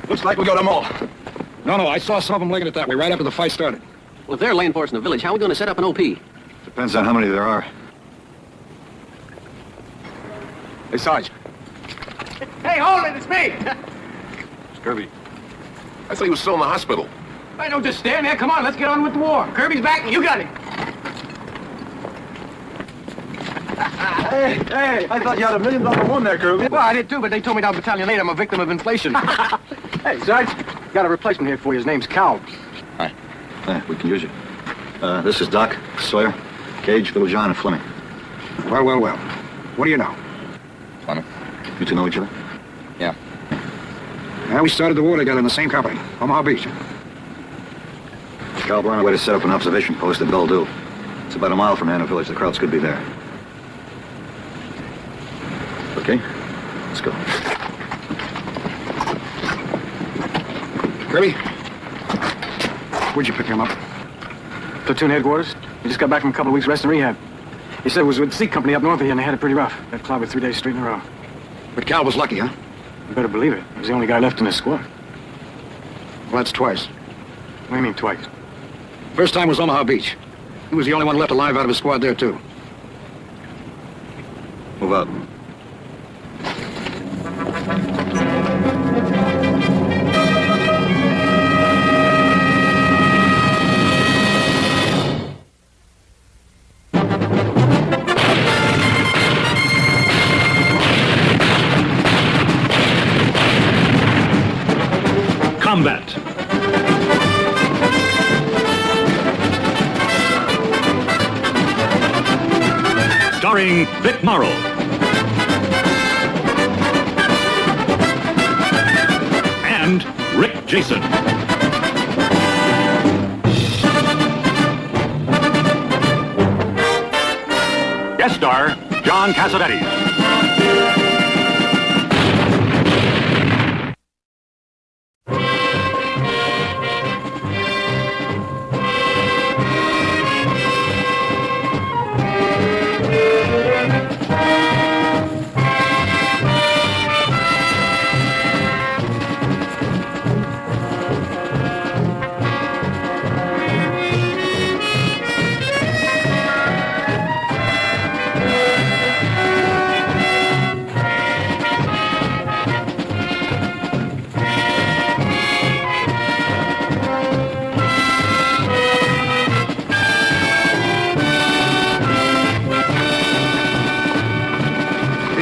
Looks like we got them all. No, I saw some of them laying it that way right after the fight started. Well, if they're laying for us in the village, how are we going to set up an OP? Depends on how many there are. Hey, Sarge. Hey, hold it, it's me! It's Kirby. I thought he was still in the hospital. I don't just stand there. Come on, let's get on with the war. Kirby's back and you got him. Hey, I thought you had $1 million one there, Kirby. Well, I did too, but they told me down battalion later I'm a victim of inflation. Hey, Sarge, got a replacement here for you. His name's Cal. Hi. We can use you. This is Doc, Sawyer, Gage, Little John, and Fleming. Well. What do you know? Fleming. You two know each other? Yeah. Well, we started the war together in the same company, Omaha Beach. Cal, we're on our way to set up an observation post at Beldu. It's about a mile from Hannah Village. The crowds could be there. Okay? Let's go. Kirby? Where'd you pick him up? Platoon headquarters. He just got back from a couple of weeks rest and rehab. He said it was with the Seat Company up north of here and they had it pretty rough. Got clobbered 3 days straight in a row. But Cal was lucky, huh? You better believe it. He was the only guy left in his squad. Well, that's twice. What do you mean twice? First time was Omaha Beach. He was the only one left alive out of his squad there, too. Move out. Combat. Starring Vic Morrow. And Rick Jason. Guest star, John Cassavetes.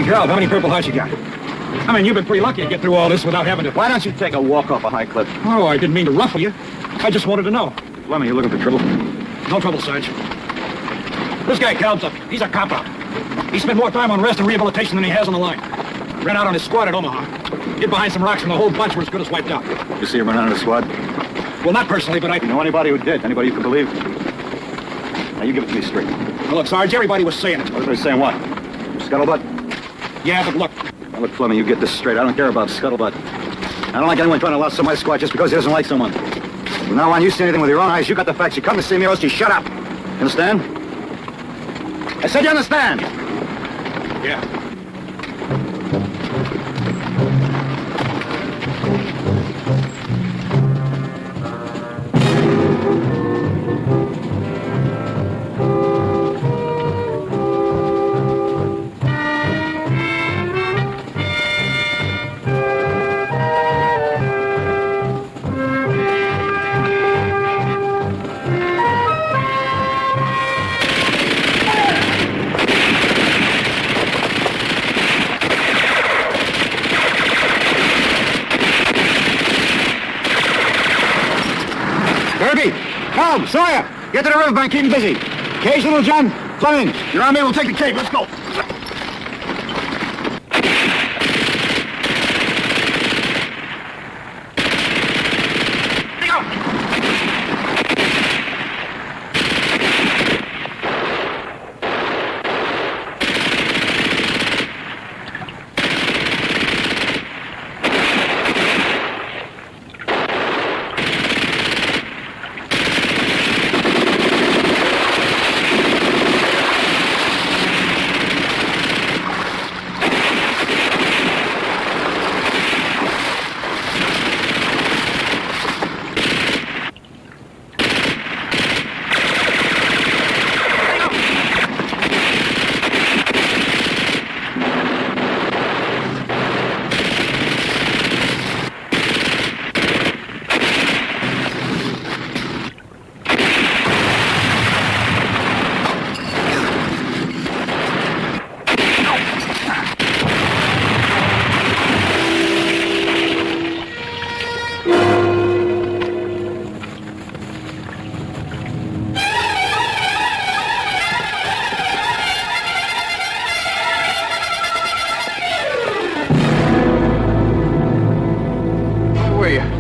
Cal, how many Purple Hearts you got? I mean, you've been pretty lucky to get through all this without having to... Why don't you take a walk off a high cliff? Oh, I didn't mean to ruffle you. I just wanted to know. Fleming, you looking for trouble? No trouble, Sarge. This guy, Cal's he's a cop-out. He spent more time on rest and rehabilitation than he has on the line. Ran out on his squad at Omaha. Hid behind some rocks and the whole bunch were as good as wiped out. You see him run out of the squad? Well, not personally, but You know anybody who did? Anybody you can believe? Now, you give it to me straight. Well, look, Sarge, everybody was saying it. Everybody's saying what? Scuttlebutt? Yeah, but look. Now, look, Fleming, you get this straight. I don't care about scuttlebutt. I don't like anyone trying to louse some my squad just because he doesn't like someone. From now on, you see anything with your own eyes, you got the facts. You come to see me, or else you shut up. Understand? I said you understand. Yeah. Come, Sawyer, get to the riverbank, keep him busy. Cage, Little John, Fleming, you're on me, we'll take the cave, let's go.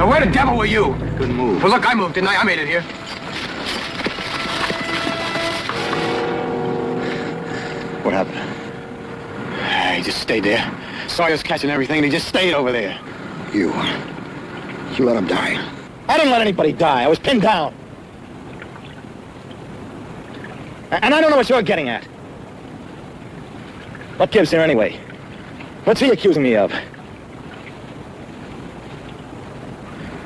Now, where the devil were you? Couldn't move. Well, look, I moved, didn't I? I made it here. What happened? He just stayed there. Sawyer's catching everything, and he just stayed over there. You let him die. I didn't let anybody die. I was pinned down. And I don't know what you're getting at. What gives here anyway? What's he accusing me of?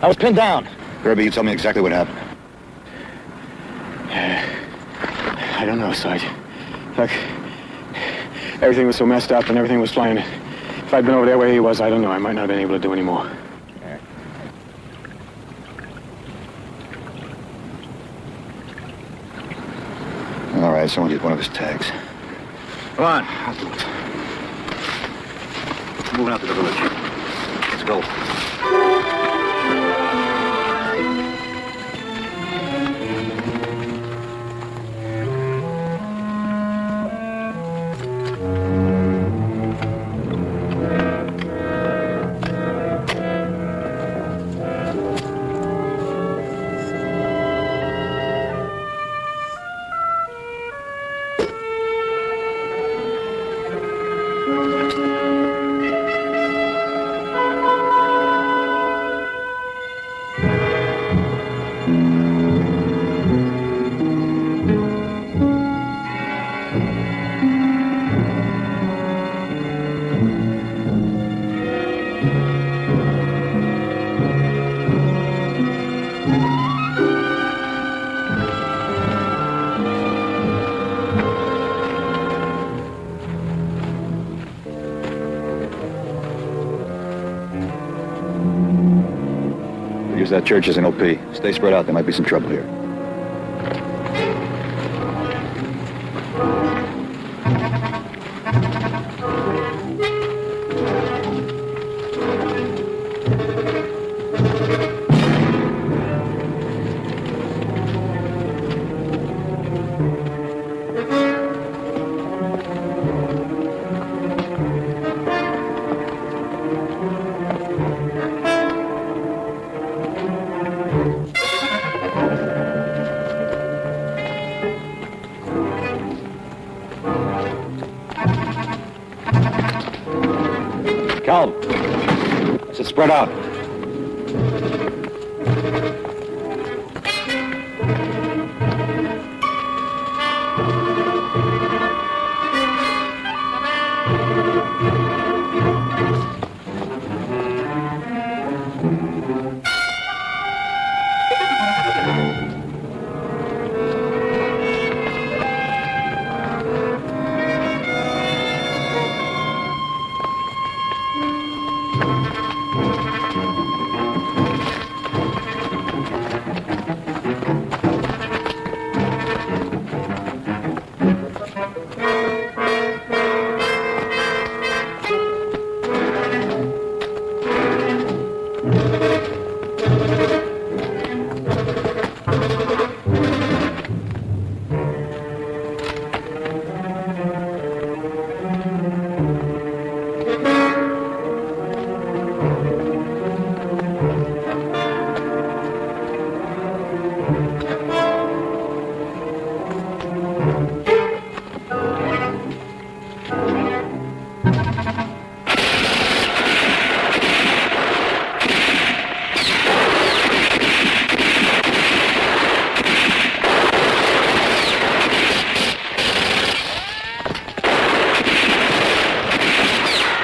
I was pinned down. Kirby, you tell me exactly what happened. I don't know, Sarge. Look, everything was so messed up and everything was flying. If I'd been over there where he was, I don't know. I might not have been able to do any more. All right, someone get one of his tags. Come on. I'll do it. Moving out to the village. Let's go. Use that church as an OP. Stay spread out. There might be some trouble here. Cal, I said spread out.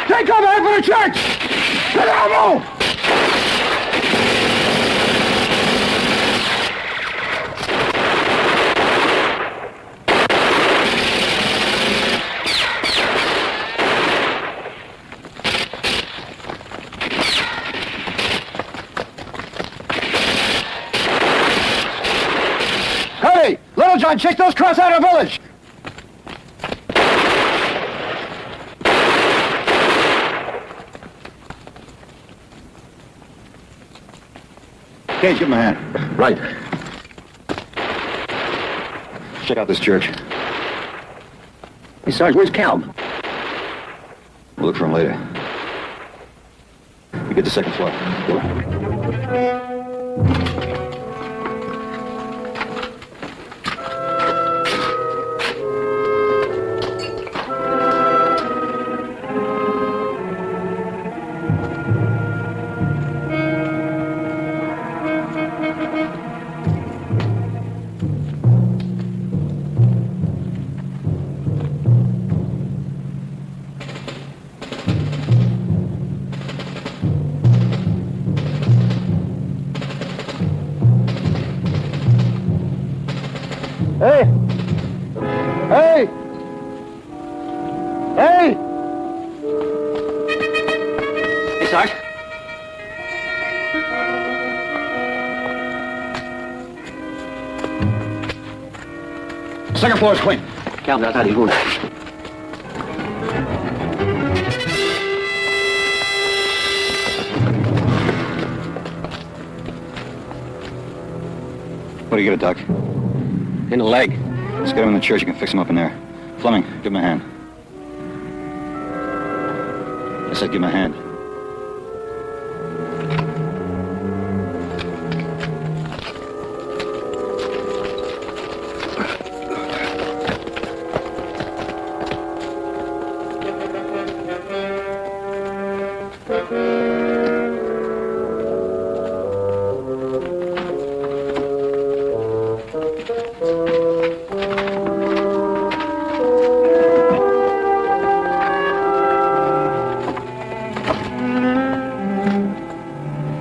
Take cover for the church! Get out, move! Hey, Little John, chase those crowds out of the village! Gage, give him a hand. Right. Check out this church. Hey, Sarge, where's Cal? We'll look for him later. You get the second floor. Hey! Hey! Hey! Hey, Sarge. Second floor is clean. Calvin's outside his wound. What do you get it, Doc? In the leg. Let's get him in the church. You can fix him up in there. Fleming, give him a hand. I said give him a hand.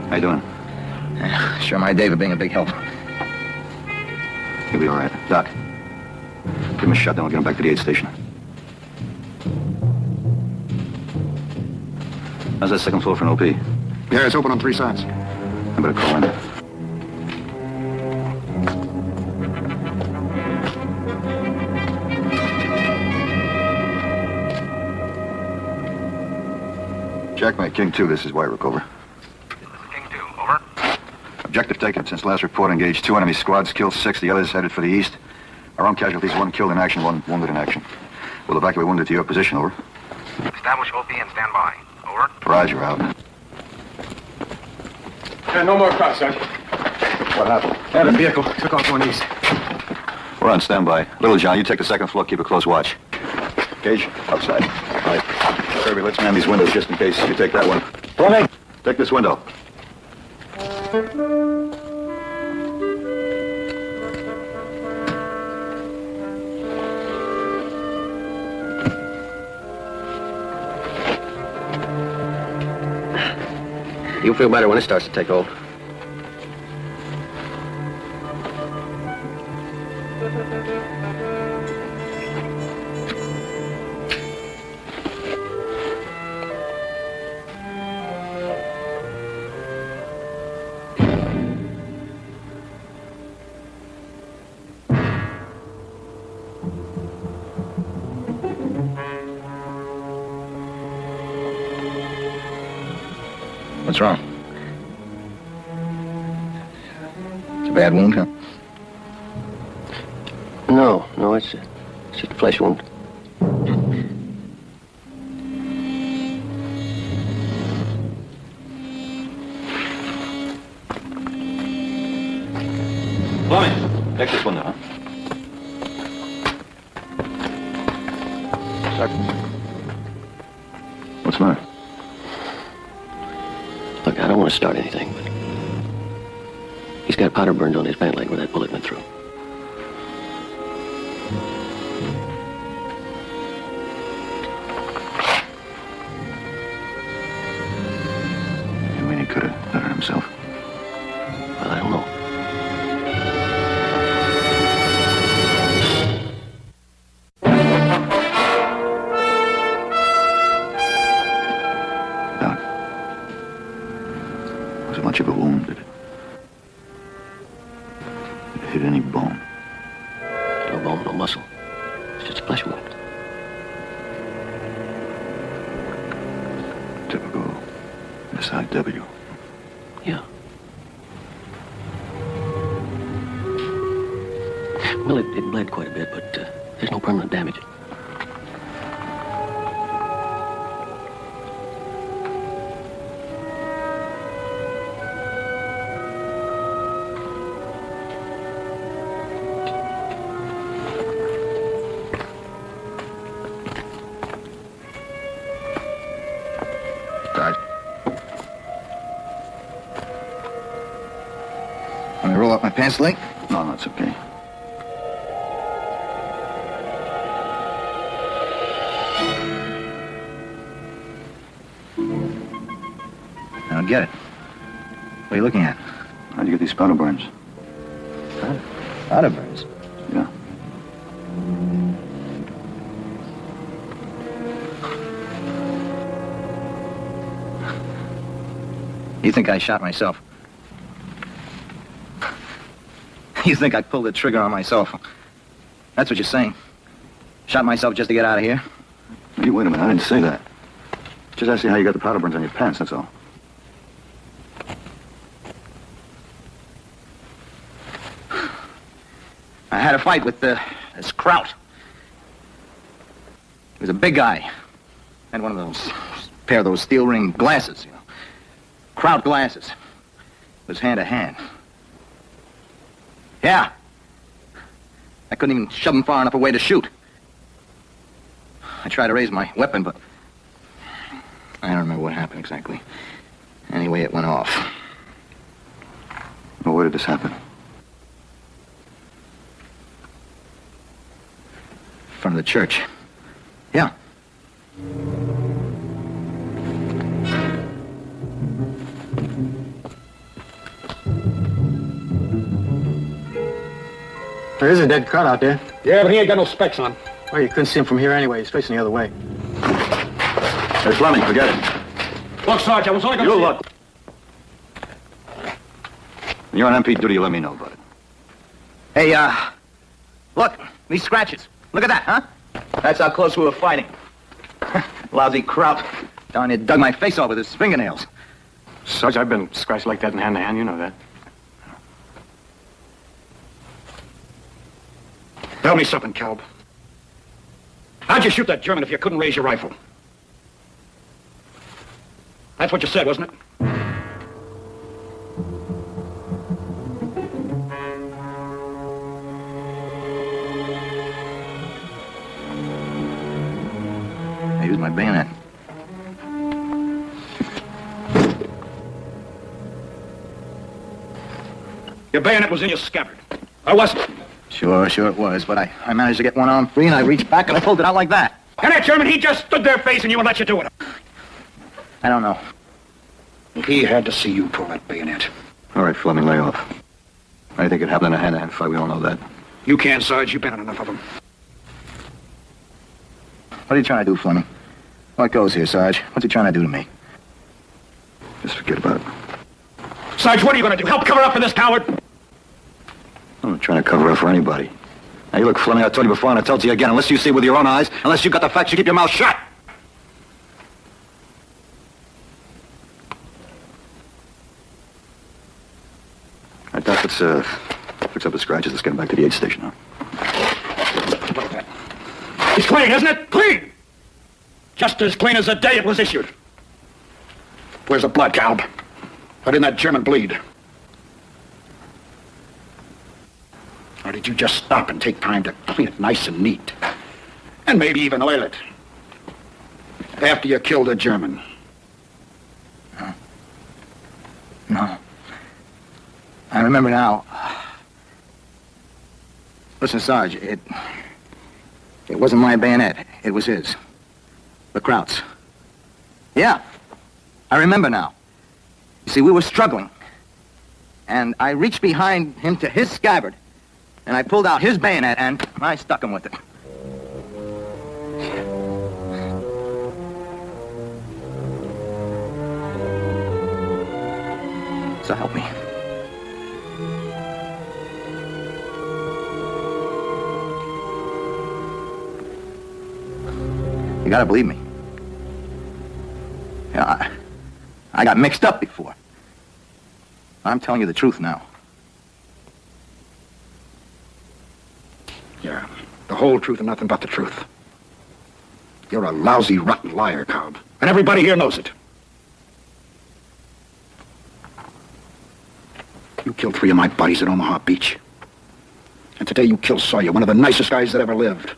How you doing? Sure, my David being a big help. He'll be all right. Doc, give him a shot, then we'll get him back to the aid station. How's that second floor for an OP? Yeah, it's open on 3 sides. I better call in. Jackmate, King 2, this is Wyrick, over. King 2, over. Objective taken. Since last report, engaged 2 enemy squads, killed 6, the others headed for the east. Our own casualties, 1 killed in action, 1 wounded in action. We'll evacuate wounded to your position, over. Establish OP and stand by. Over. Roger, out. No more cars, Sarge. What happened? Yeah, the vehicle took off going east. We're on standby. Little John, you take the second floor, keep a close watch. Gage, outside. All right. Kirby, let's man these windows just in case you take that one. Fleming! Take this window. You'll feel better when it starts to take hold. What's wrong? It's a bad wound, huh? No, it's just a flesh wound. Fleming, take this window, huh? What's the matter? Look, I don't want to start anything, but he's got powder burned on his pant leg where that bullet went through. You mean he could have done it himself? Well, I don't know. Doc, was it much of a wound? Did it hit any bone? No bone, no muscle. It's just a flesh wound. Typical SIW. Yeah. Well, it bled quite a bit, but there's no permanent damage. Want me to roll up my pants leg? No, it's okay. I don't get it. What are you looking at? How'd you get these powder burns? Powder burns? Yeah. You think I shot myself? You think I pulled the trigger on myself? That's what you're saying? Shot myself just to get out of here? Hey, wait a minute, I didn't say that. Just asking how you got the powder burns on your pants, that's all. I had a fight with this Kraut. He was a big guy. Had one of those, pair of those steel ring glasses, you know. Kraut glasses. It was hand to hand. Yeah. I couldn't even shove him far enough away to shoot. I tried to raise my weapon, but I don't remember what happened exactly. Anyway, it went off. Well, where did this happen? In front of the church. Yeah. There is a dead Kraut out there. Yeah, but he ain't got no specs on. Well, you couldn't see him from here anyway. He's facing the other way. Hey, Fleming, forget it. Look, Sarge, I was only gonna You see look. When you're on MP duty, you let me know about it. Hey, look, these scratches. Look at that, huh? That's how close we were fighting. Lousy Kraut. Down here dug my face off with his fingernails. Sarge, I've been scratched like that in hand to hand. You know that. Tell me something, Calb. How'd you shoot that German if you couldn't raise your rifle? That's what you said, wasn't it? I used my bayonet. Your bayonet was in your scabbard. Or wasn't it? Sure it was, but I managed to get one arm free, and I reached back and I pulled it out like that. And that German, he just stood there facing you and let you do it. I don't know. He had to see you pull that bayonet. All right, Fleming, lay off. I think it happened in a hand-to-hand fight. We all know that. You can't, Sarge. You've been in enough of them. What are you trying to do, Fleming? What goes here, Sarge? What's he trying to do to me? Just forget about it. Sarge, what are you going to do? Help cover up for this coward? I'm not trying to cover up for anybody. Now, you look, Fleming, I told you before, and I told you again, unless you see it with your own eyes, unless you got the facts, you keep your mouth shut. I thought let's, fix up the scratches. Let's get him back to the aid station, huh? Look at that. It's clean, isn't it? Clean! Just as clean as the day it was issued. Where's the blood, Calb? Why didn't that German bleed? Or did you just stop and take time to clean it nice and neat? And maybe even oil it? After you killed the German? No. I remember now. Listen, Sarge, it wasn't my bayonet. It was his. The Kraut's. Yeah. I remember now. You see, we were struggling. And I reached behind him to his scabbard. And I pulled out his bayonet and I stuck him with it. So help me. You gotta believe me. Yeah, I got mixed up before. I'm telling you the truth now. Yeah, the whole truth and nothing but the truth. You're a lousy, rotten liar, Cobb. And everybody here knows it. You killed 3 of my buddies at Omaha Beach. And today you killed Sawyer, one of the nicest guys that ever lived.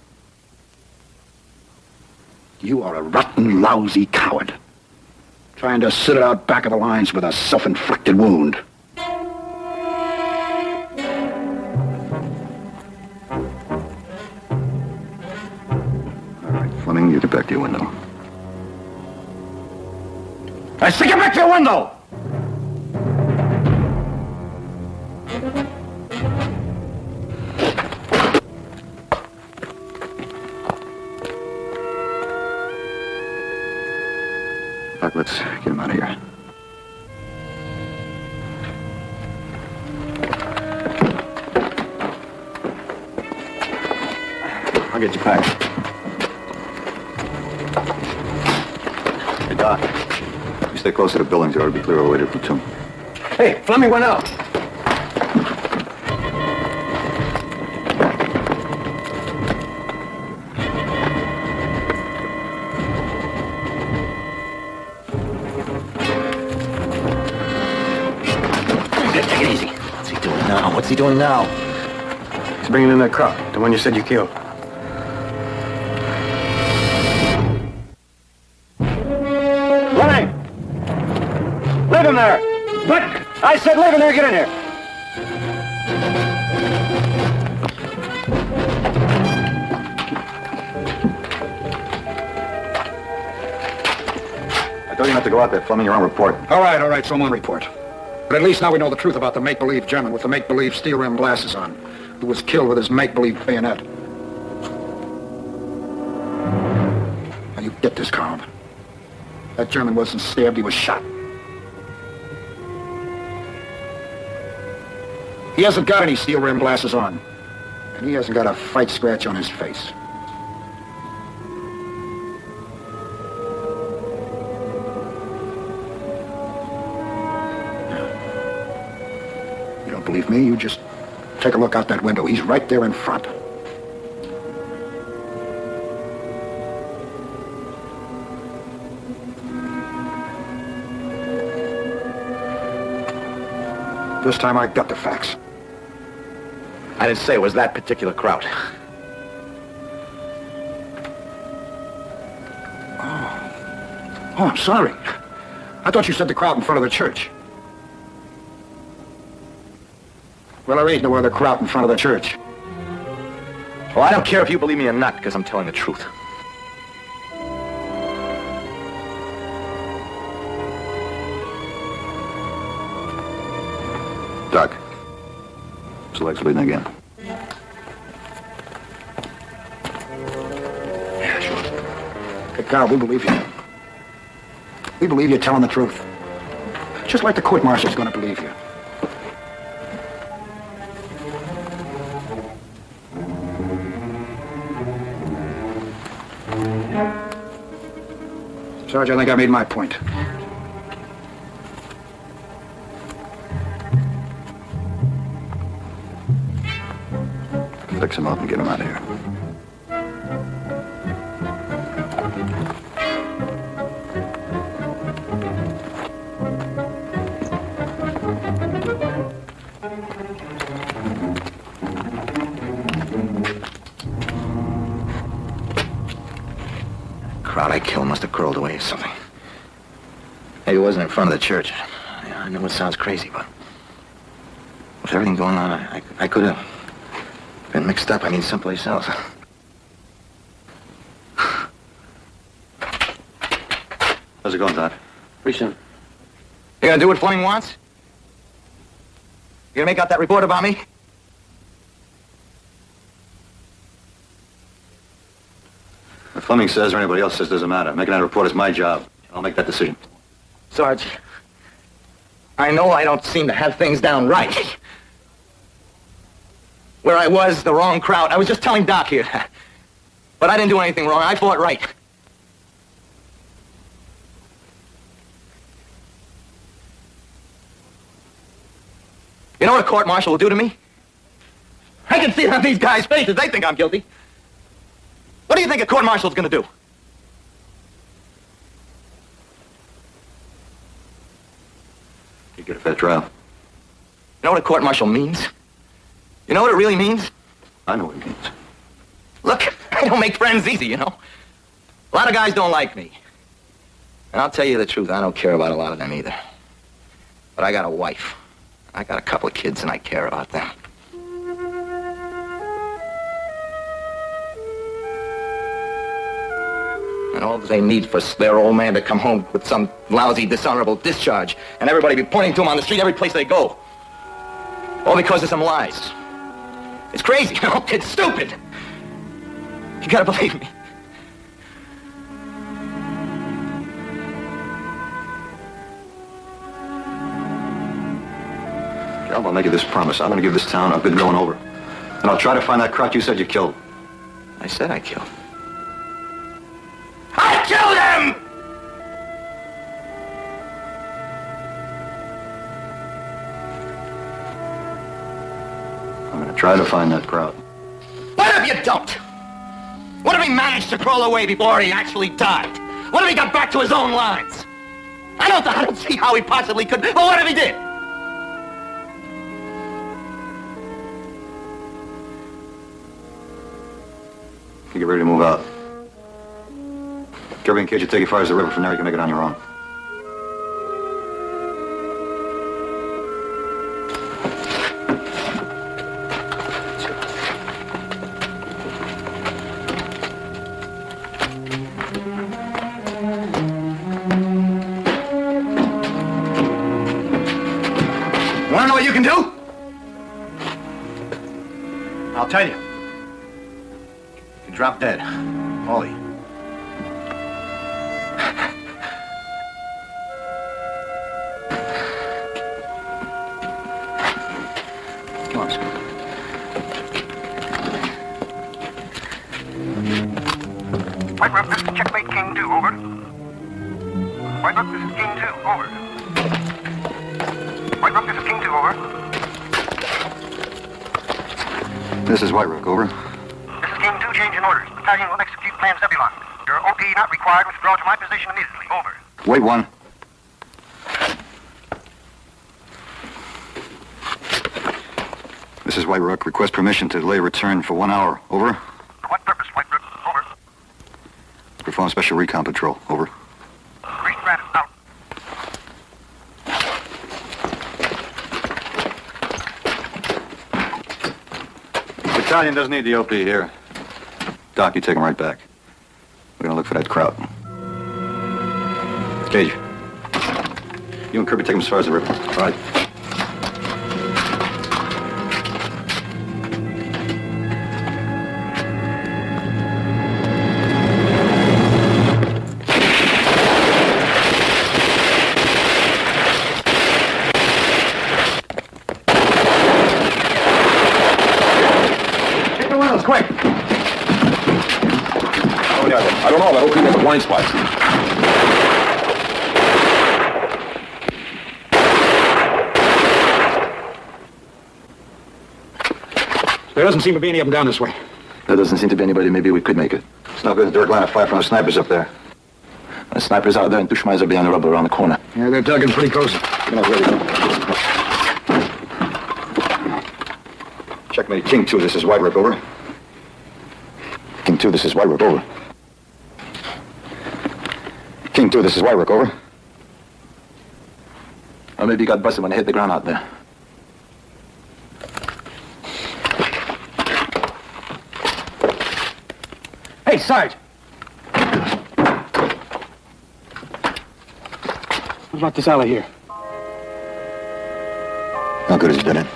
You are a rotten, lousy coward. Trying to sit it out back of the lines with a self-inflicted wound. back to your window. I say get back to your window! Doc, let's get him out of here. I'll get you back. Hey, Doc. You stay close to the buildings. You ought to be clear all the way to platoon. Hey, Fleming went out. Take it easy. What's he doing now? What's he doing now? He's bringing in that crowd, the one you said you killed. Fleming! Leave him there! What? I said leave him there, get in here! I told you not to go out there, Fleming. You're on report. All right, so I'm on report. But at least now we know the truth about the make-believe German with the make-believe steel-rimmed glasses on, who was killed with his make-believe bayonet. Now you get this, Carl. That German wasn't stabbed, he was shot. He hasn't got any steel-rimmed glasses on. And he hasn't got a fight scratch on his face. You don't believe me? You just take a look out that window. He's right there in front. This time I got the facts. I didn't say it was that particular crowd. Oh, I'm sorry. I thought you said the crowd in front of the church. Well, there ain't no other crowd in front of the church. Well, I don't care if you believe me or not, because I'm telling the truth. Doc, his leg's bleeding again. Yeah, sure. Hey, Carl, we believe you. We believe you're telling the truth. Just like the court-martial's gonna believe you. Sarge, I think I made my point. Fix him up and get him out of here. Crowd I killed must have crawled away or something. Maybe it wasn't in front of the church. I know it sounds crazy, but with everything going on, I could have been mixed up. I mean, someplace else. How's it going, Doc? Pretty soon. You gonna do what Fleming wants? You gonna make out that report about me? If Fleming says or anybody else says doesn't matter. Making that report is my job. I'll make that decision. Sarge, I know I don't seem to have things down right. Where I was, the wrong crowd. I was just telling Doc here. But I didn't do anything wrong. I fought right. You know what a court-martial will do to me? I can see it on these guys' faces. They think I'm guilty. What do you think a court-martial's gonna do? You get a fair trial. You know what a court-martial means? You know what it really means? I know what it means. Look, I don't make friends easy, you know. A lot of guys don't like me. And I'll tell you the truth, I don't care about a lot of them either. But I got a wife. I got a couple of kids, and I care about them. And all they need for their old man to come home with some lousy, dishonorable discharge, and everybody be pointing to him on the street every place they go. All because of some lies. It's crazy, you know? It's stupid. You gotta believe me. I'll make you this promise. I'm going to give this town a good going over. And I'll try to find that crowd you said you killed. I said I killed. I killed him! I'm going to try to find that crowd. What if you don't? What if he managed to crawl away before he actually died? What if he got back to his own lines? I don't see how he possibly could, but what if he did? You get ready to move out. Kirby and Cage will take you as far as the river. From there, you can make it on your own. Want to know what you can do? I'll tell you. You drop dead. Ollie. Come on, Scott. White Rook, this is Checkmate King 2, over. White Rook, this is King 2, over. White Rook, this is King 2, over. This is White Rook, over. This is King 2, change in orders. Battalion will execute Plan Zebulon. Your OP not required. Withdraw to my position immediately, over. Wait one. This is White Rook. Request permission to delay return for 1 hour. Over. For what purpose, White Rook? Over. Perform special recon patrol. Over. Green granted, out. Battalion doesn't need the OP here. Doc, you take him right back. We're gonna look for that crowd. Cage. You and Kirby take him as far as the river. All right. Take the windows, quick! I don't know. That opening has a blind spot. There doesn't seem to be any of them down this way. There doesn't seem to be anybody. Maybe we could make it. It's no good. Direct line of fire from the snipers up there. The snipers out there and two Schmeiser behind the rubber around the corner. Yeah, they're tugging pretty close. Come on, ready. Checkmate King 2, this is White Rook, over. King 2, this is White Rook, over. King 2, this is White Rook, over. Or maybe he got busted when they hit the ground out there. Hey, Sarge! What about this alley here? How good is it, dead end?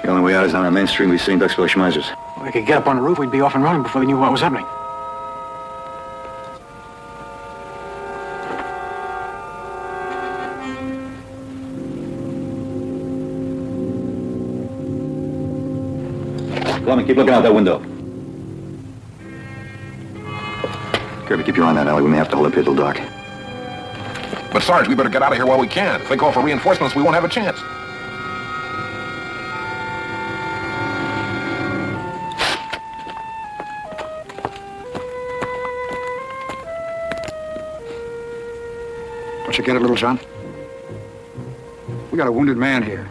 The only way out is down on Main Street. We've seen Duxville Schmeisers. We could get up on the roof, we'd be off and running before they knew what was happening. Fleming, keep looking out that window. Kirby, keep your eye on that alley. We may have to hold up here till dark. But, Sarge, we better get out of here while we can. If they call for reinforcements, we won't have a chance. Don't you get it, Little John? We got a wounded man here.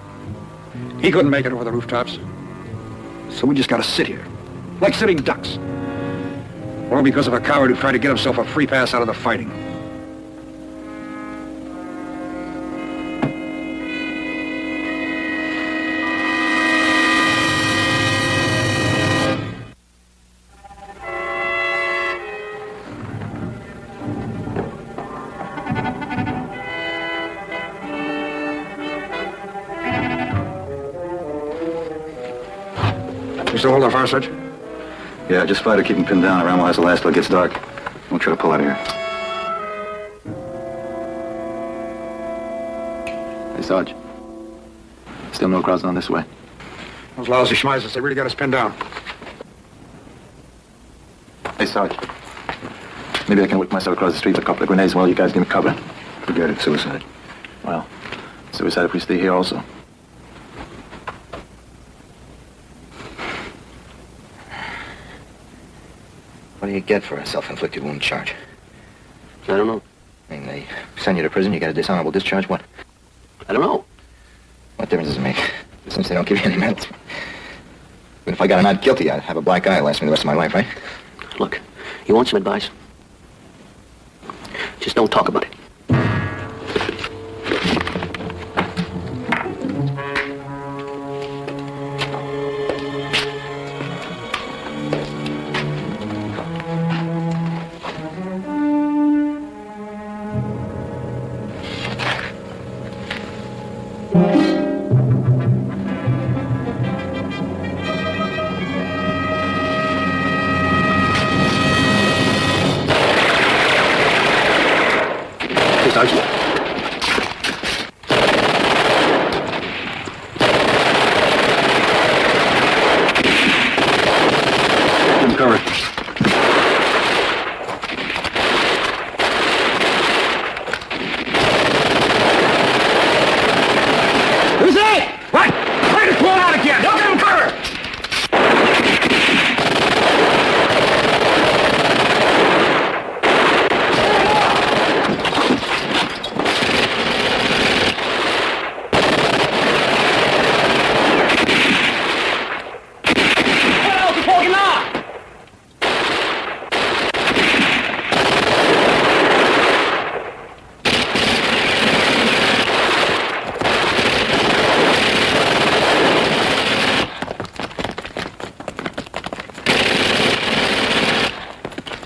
He couldn't make it over the rooftops. So we just gotta sit here, like sitting ducks. All because of a coward who tried to get himself a free pass out of the fighting. still hold the fire, Sarge? Yeah, just fight to keep him pinned down. Around has to last till it gets dark. We'll try to pull out of here. Hey, Sarge. Still no crowds on this way. Those lousy schmeisers, they really got us pinned down. Hey, Sarge. Maybe I can whip myself across the street with a couple of grenades while you guys give me cover. Forget it, suicide. Well, suicide if we stay here also. What do you get for a self-inflicted wound charge? I don't know. I mean, they send you to prison, you get a dishonorable discharge, what? I don't know. What difference does it make? Since they don't give you any medals. But if I got a not guilty, I'd have a black eye last me the rest of my life, right? Look, you want some advice? Just don't talk about it. Sergeant. Give him cover. Who's that? What? Try to pull out again. Don't give him cover.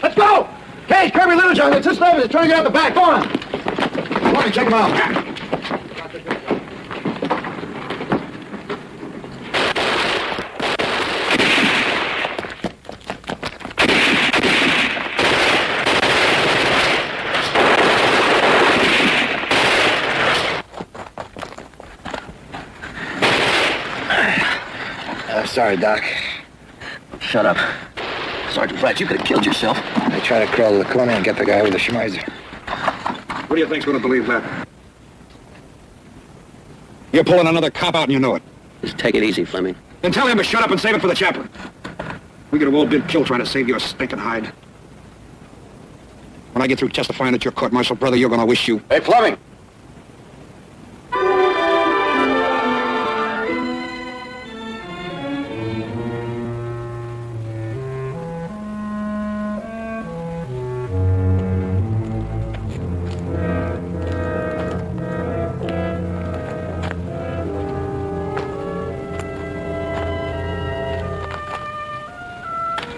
Let's go! Hey, Kirby Littlejohn, it's this lever. They're trying to get out the back. Go on. Come on, check them out. Sorry, Doc. Shut up. Sergeant Pratt, you could have killed yourself. I tried to crawl to the corner and get the guy with the schmeiser. What do you think's gonna believe that? You're pulling another cop out and you know it. Just take it easy, Fleming. Then tell him to shut up and save it for the chaplain. We could have all been killed trying to save your stinking hide. When I get through testifying at your court-martial, brother, you're gonna wish you... Hey, Fleming!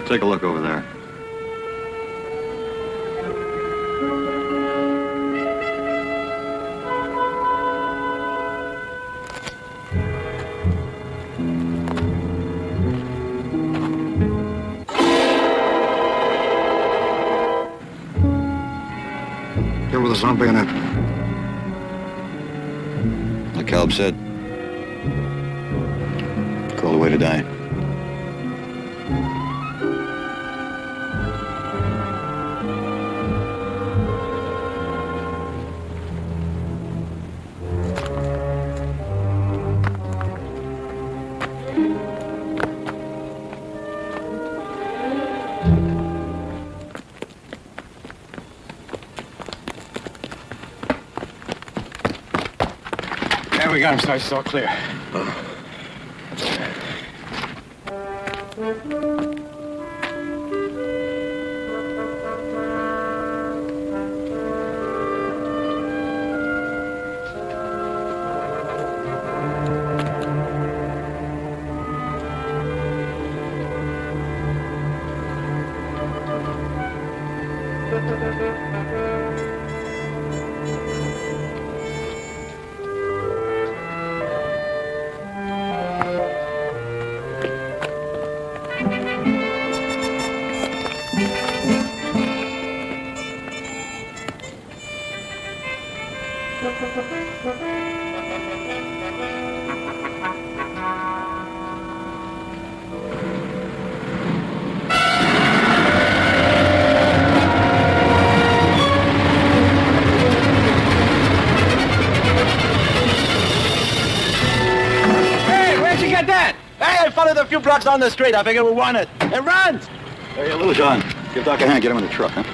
Take a look over there. Get with us on bayonet. Like Caleb said, call the way to die. There we got him, Sarge. It's all clear. on the street. I figured we won it. It runs! Hey, Little John, give Doc a hand. Get him in the truck, huh?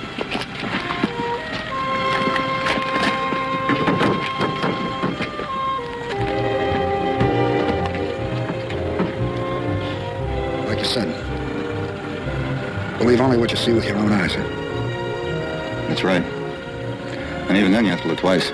Like you said, believe only what you see with your own eyes, huh? That's right. And even then, you have to look twice.